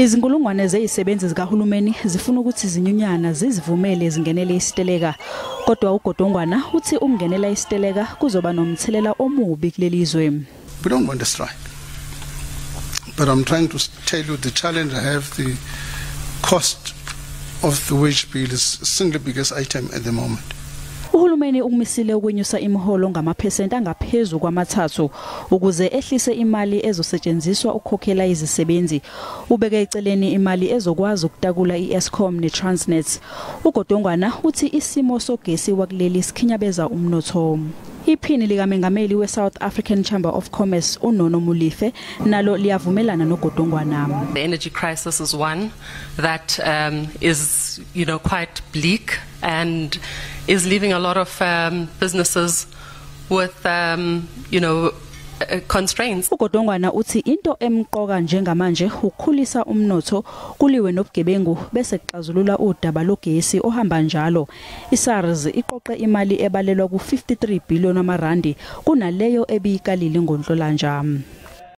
Izinkulungwane zezisebenzi zikaHulumeni zifuna ukuthi izinyunyana zizivumele zingenele isiteleka. Kodwa uGodongwana uthi ukungenela isiteleka kuzoba nomthelela omubi kuleli izwe. We don't want a strike. But I'm trying to tell you the challenge I have, the cost of the wage bill is the single biggest item at the moment. uHulumeni ukumisile ukwenyusa imiholo ngamaphesenti angaphezulu kwamathathui ukuze ehlise imali ezosetshenziswa ukukhokhela izisebenzi. Ubeke eceleni imali ezokwazi ukutakula iEskom neTransnet. uGodongwana uthi isimo sogesi wakuleli sikhinyabeza umnotho. Iphini likaMengameli weSouth African Chamber of Commerce uNonomulife nalo liyavumelana noGodongwana. The energy crisis is one that is, quite bleak and is leaving a lot of businesses with, constraints. uGodongwana uthi into emqoka njengamanje ukukhulisa umnotho kuliwe nobugebengu bese kuxazulula udaba logesi ohamba njalo. iSARS iqoqe imali ebalelwa ku 53 billion amarandi kunaleyo ebiyikalile ngoNhlolanja.